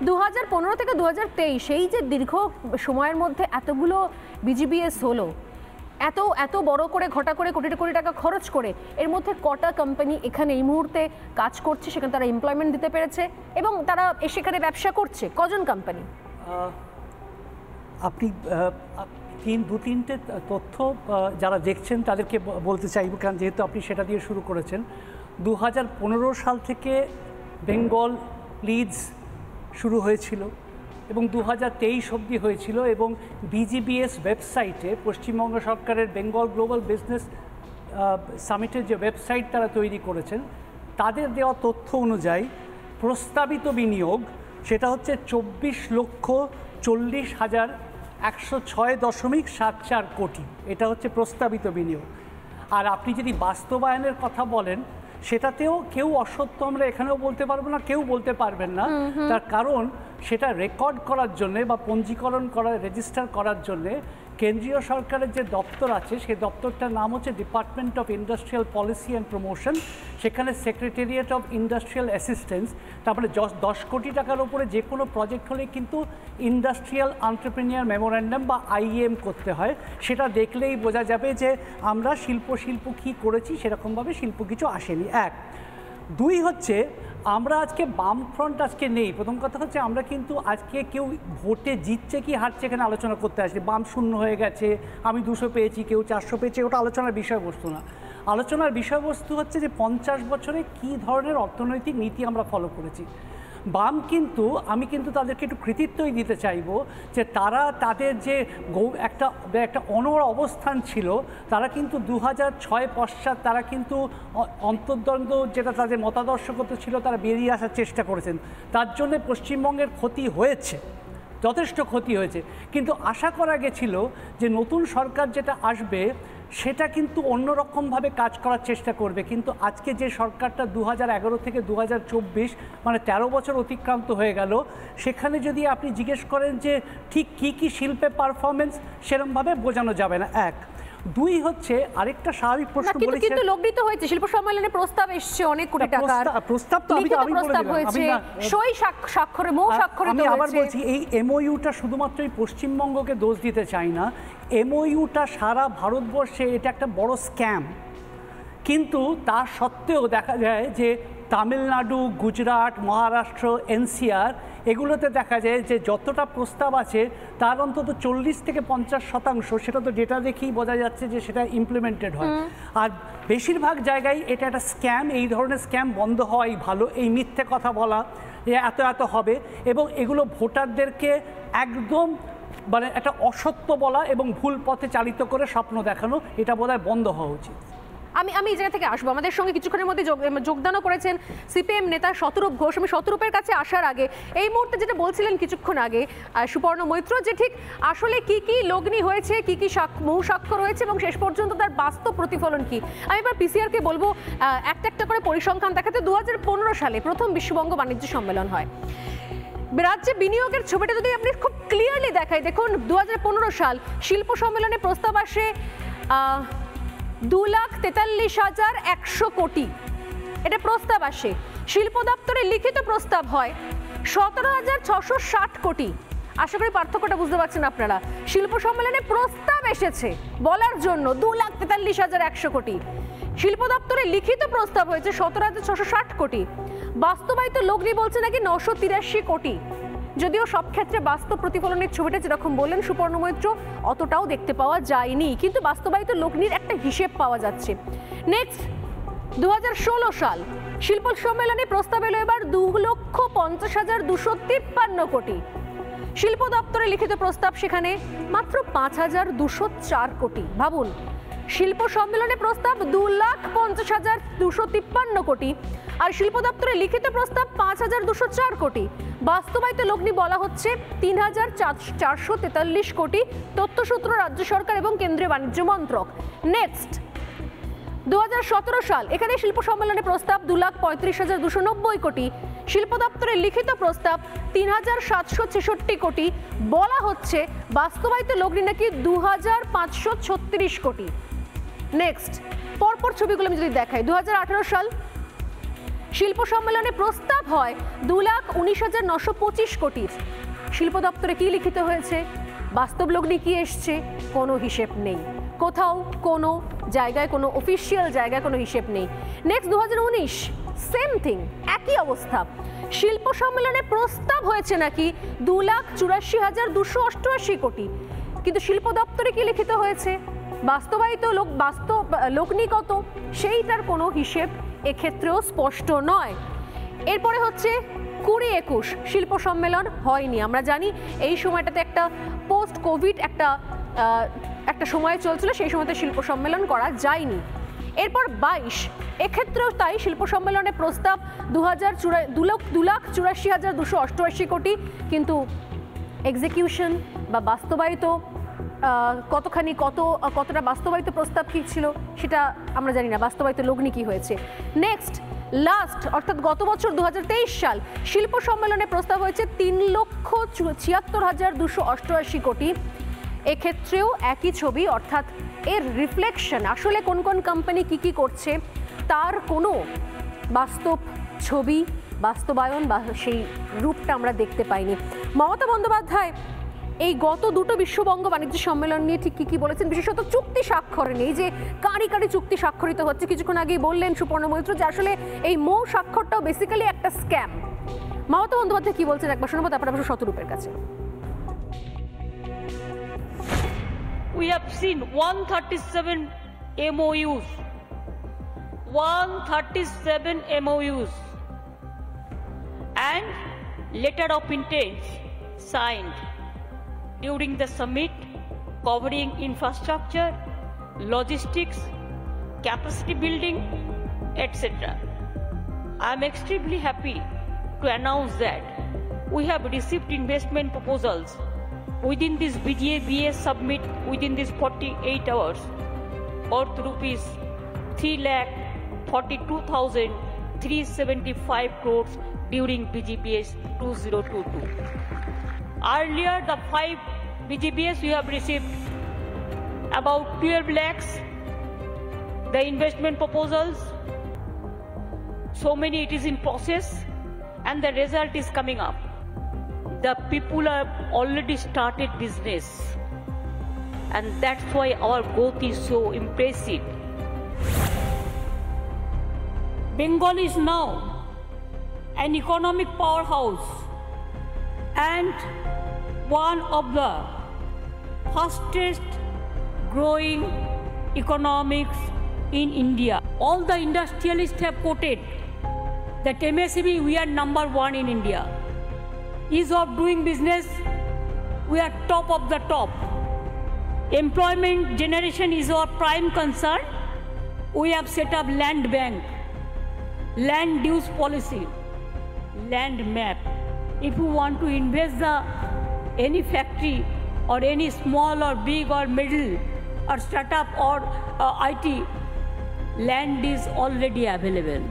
2015 থেকে 2023 এই যে দীর্ঘ সময়ের মধ্যে এতগুলো বিজিবিএস হলো, এত বড় করে ঘটা করে কোটি কোটি টাকা খরচ করে, এর মধ্যে কটা কোম্পানি এখানে এই মুহূর্তে কাজ করছে, সেখানে তারা এমপ্লয়মেন্ট দিতে পেরেছে এবং তারা সেখানে ব্যবসা করছে? কজন কোম্পানি? আপনি দু তিনটে তথ্য যারা দেখছেন তাদেরকে বলতে চাইব, কারণ যেহেতু আপনি সেটা দিয়ে শুরু করেছেন। 2015 সাল থেকে বেঙ্গল লিডস শুরু হয়েছিল এবং 2023 অবধি হয়েছিল, এবং বিজিবিএস ওয়েবসাইটে পশ্চিমবঙ্গ সরকারের বেঙ্গল গ্লোবাল বিজনেস সামিটের যে ওয়েবসাইট তারা তৈরি করেছেন, তাদের দেওয়া তথ্য অনুযায়ী প্রস্তাবিত বিনিয়োগ সেটা হচ্ছে 24,40,106.74 কোটি। এটা হচ্ছে প্রস্তাবিত বিনিয়োগ। আর আপনি যদি বাস্তবায়নের কথা বলেন, সেটাতেও কেউ অসত্য আমরা এখানেও বলতে পারবো না, কেউ বলতে পারবেন না। তার কারণ সেটা রেকর্ড করার জন্যে বা পঞ্জীকরণ রেজিস্টার করার জন্যে কেন্দ্রীয় সরকারের যে দপ্তর আছে, সেই দপ্তরটার নাম হচ্ছে department of industrial policy and promotion. সেখানে সেক্রেটারিয়েট অফ ইন্ডাস্ট্রিয়াল অ্যাসিস্ট্যান্স। তারপরে 10 কোটি টাকার উপরে যে কোনো প্রজেক্ট হলে কিন্তু ইন্ডাস্ট্রিয়াল এন্টারপ্রেনিউর মেমোরেন্ডাম বা আইএম করতে হয়। সেটা দেখলেই বোঝা যাবে যে আমরা শিল্প কী করেছি, সেরকমভাবে শিল্প কিছু আসেনি। 1 2 হচ্ছে আমরা আজকে বামফ্রন্ট আজকে নেই। প্রথম কথা হচ্ছে আমরা কিন্তু আজকে কেউ ভোটে জিতছে কি হারছে এখানে আলোচনা করতে আসি। বাম শূন্য হয়ে গেছে, আমি 200 পেয়েছি, কেউ 400 পেয়েছে, ওটা আলোচনার বিষয়বস্তু না। আলোচনার বিষয়বস্তু হচ্ছে যে 50 বছরে কী ধরনের অর্থনৈতিক নীতি আমরা ফলো করেছি। বাম কিন্তু আমি কিন্তু তাদেরকে একটু কৃতিত্বই দিতে চাইব যে তারা তাদের যে একটা অনড় অবস্থান ছিল, তারা কিন্তু 2006 পশ্চাৎ তারা কিন্তু অন্তর্দ্বন্দ্ব যেটা তাদের মতাদর্শগত ছিল তারা বেরিয়ে আসার চেষ্টা করেছেন। তার জন্যে পশ্চিমবঙ্গের ক্ষতি হয়েছে, যথেষ্ট ক্ষতি হয়েছে। কিন্তু আশা করা গেছিল যে নতুন সরকার যেটা আসবে সেটা কিন্তু অন্যরকমভাবে কাজ করার চেষ্টা করবে। কিন্তু আজকে যে সরকারটা 2011 থেকে 2024 মানে 13 বছর অতিক্রান্ত হয়ে গেল, সেখানে যদি আপনি জিজ্ঞেস করেন যে ঠিক কী শিল্পে পারফরমেন্স, সেরকমভাবে বোঝানো যাবে না। 1 2 হচ্ছে আরেকটা স্বাভাবিক প্রশ্ন বলেছে, কিন্তু লগ্নিত হয়েছে শিল্প সম্মেলনে প্রস্তাব এসেছে অনেক কোটি টাকার প্রস্তাব, তো আমি প্রস্তাব হয়েছে, সই স্বাক্ষরে মৌ স্বাক্ষরিত হয়েছে। আমি আবার বলছি এই এমওইউটা শুধুমাত্র এই পশ্চিমবঙ্গকে দোষ দিতে চাই না। এমওইউটা সারা ভারতবর্ষে এটা একটা বড় স্ক্যাম। কিন্তু তা সত্ত্বেও দেখা যায় যে তামিলনাড়ু, গুজরাট, মহারাষ্ট্র, এনসিআর এগুলোতে দেখা যায় যে যতটা প্রস্তাব আছে তার অন্তত 40 থেকে 50% সেটা তো ডেটা দেখেই বোঝা যাচ্ছে যে সেটা ইমপ্লিমেন্টেড হয়। আর বেশিরভাগ জায়গায় এটা একটা স্ক্যাম। এই ধরনের স্ক্যাম বন্ধ হওয়াই ভালো। এই মিথ্যে কথা বলা যে এত হবে এবং এগুলো ভোটারদেরকে একদম মানে একটা অসত্য বলা এবং ভুল পথে চালিত করে স্বপ্ন দেখানো, এটা বোধহয় বন্ধ হওয়া উচিত। আমি এই জায়গা থেকে আসবো। আমাদের সঙ্গে কিছুক্ষণের মধ্যে যোগদানও করেছেন সিপিএম নেতা শতরূপ ঘোষ। আমি শতরূপের কাছে আসার আগে এই মুহূর্তে যেটা বলছিলেন কিছুক্ষণ আগে সুপর্ণ মৈত্র, যে ঠিক আসলে কি লগ্নি হয়েছে, কি মৌ স্বাক্ষর হয়েছে এবং শেষ পর্যন্ত তার বাস্তব প্রতিফলন কি। আমি এবার পিসিআরকে বলবো একটা করে পরিসংখ্যান দেখাতে। 2015 সালে প্রথম বিশ্ববঙ্গ বাণিজ্য সম্মেলন হয়। রাজ্যে বিনিয়োগের ছবিটা যদি আপনি খুব ক্লিয়ারলি দেখাই, দেখুন 2015 সাল শিল্প সম্মেলনে প্রস্তাব আসে 2,43,100 কোটি। এটা প্রস্তাব আসে। শিল্প দপ্তরে লিখিত প্রস্তাব হয় 17,660 কোটি। আশা করি পার্থক্যটা বুঝতে পারছেন আপনারা। শিল্প সম্মেলনে প্রস্তাব এসেছে বলার জন্য 2,43,100 কোটি। শিল্প দপ্তরে লিখিত প্রস্তাব হয়েছে 17,660 কোটি। বাস্তবায়িত লগ্নি বলছে নাকি 983 কোটি। যদিও সব ক্ষেত্রে বাস্তব প্রতিফলনের ছবিটা যেরকম বললেন সুপর্ণ মৈত্র, অতটাও দেখতে পাওয়া যায়নি, কিন্তু বাস্তবায়িত লগ্নির একটা হিসেব পাওয়া যাচ্ছে। নেক্সট 2016 সাল শিল্প সম্মেলনে প্রস্তাব এলো এবার 2,50,253 কোটি। শিল্প দপ্তরে লিখিত প্রস্তাব সেখানে মাত্র 5,204 কোটি। ভাবুন, শিল্প সম্মেলনে প্রস্তাব 2,50,253 কোটি আর শিল্প দপ্তরে লিখিত প্রস্তাব 5,204 কোটি। বাস্তবায়িত লগ্নি বলা হচ্ছে 3,443 কোটি। তথ্যসূত্র রাজ্য সরকার এবং কেন্দ্রীয় বাণিজ্য মন্ত্রক। নেক্সট 2017 সাল এখানে শিল্প সম্মেলনে প্রস্তাব 2,35,290 কোটি। শিল্প দপ্তরের লিখিত প্রস্তাব 3,766 কোটি। বলা হচ্ছে বাস্তবায়িত লগ্নি নাকি 2,536 কোটি। নেক্সট পরপর ছবিগুলো আমি যদি দেখাই, 2018 সাল শিল্প সম্মেলনে প্রস্তাব হয় 2,19,925 কোটির। শিল্প দপ্তরে কি লিখিত হয়েছে, বাস্তব লগ্নি কি এসছে, কোনো হিসেব নেই। কোথাও কোনো জায়গায়, কোনো অফিসিয়াল জায়গায় কোনো হিসেব নেই। নেক্সট 2019 সেম থিং, একই অবস্থা। শিল্প সম্মেলনে প্রস্তাব হয়েছে নাকি 2,84,288 কোটি, কিন্তু শিল্প দপ্তরে কি লিখিত হয়েছে, বাস্তবায়িত লগ্নি কত, সেইটার কোনো হিসেব এক্ষেত্রেও স্পষ্ট নয়। এরপরে হচ্ছে 20-21 শিল্প সম্মেলন হয়নি। আমরা জানি এই সময়টাতে একটা পোস্ট কোভিড একটা সময় চলছিল, সেই সময়তে শিল্প সম্মেলন করা যায়নি। এরপর 22 এক্ষেত্রেও তাই, শিল্প সম্মেলনে প্রস্তাব 2,84,288 কোটি, কিন্তু এক্সিকিউশন বা বাস্তবায়িত কতটা বাস্তবায়িত প্রস্তাব কি ছিল সেটা আমরা জানি না, বাস্তবায়িত লগ্নি কি হয়েছে। নেক্সট লাস্ট অর্থাৎ গত বছর 2023 সাল শিল্প সম্মেলনে প্রস্তাব হয়েছে 3,76,288 কোটি। এক্ষেত্রেও একই ছবি, অর্থাৎ এর রিফ্লেকশন আসলে কোন কোন কোম্পানি কি করছে তার কোনো বাস্তব ছবি, বাস্তবায়ন বা সেই রূপটা আমরা দেখতে পাইনি। মমতা বন্দ্যোপাধ্যায় এই গত দুটো বিশ্ববঙ্গ বাণিজ্য সম্মেলন নিয়ে ঠিক কি বলেছেন, বিশেষত চুক্তি স্বাক্ষর নেই, যে কারি চুক্তি স্বাক্ষরিত হচ্ছে। কিছুক্ষণ আগেই বললেন সুপর্ণ মৈত্র যে আসলে এই মৌ স্বাক্ষরটাও বেসিক্যালি একটা স্ক্যাম। মমতা বন্দ্যোপাধ্যায় কি বলছেন একবার শোনাবো, তারপরে আমরা শতরূপের কাছে। We have seen 137 MOUs, 137 MOUs and letter of intent signed during the summit covering infrastructure, logistics, capacity building, etc. I am extremely happy to announce that we have received investment proposals within this BDA-BS summit within these 48 hours worth rupees 3,42,375 crores during BGBS 2022. Earlier, the 5 BGBS we have received about 12 lakhs, the investment proposals, so many it is in process and the result is coming up. The people have already started business and that's why our growth is so impressive. Bengal is now an economic powerhouse and one of the fastest growing economics in India. All the industrialists have quoted that MSME we are number 1 in India. Ease of doing business, we are top of the top. Employment generation is our prime concern. We have set up land bank, land use policy, land map. If you want to invest any factory or any small or big or middle or startup or IT, land is already available.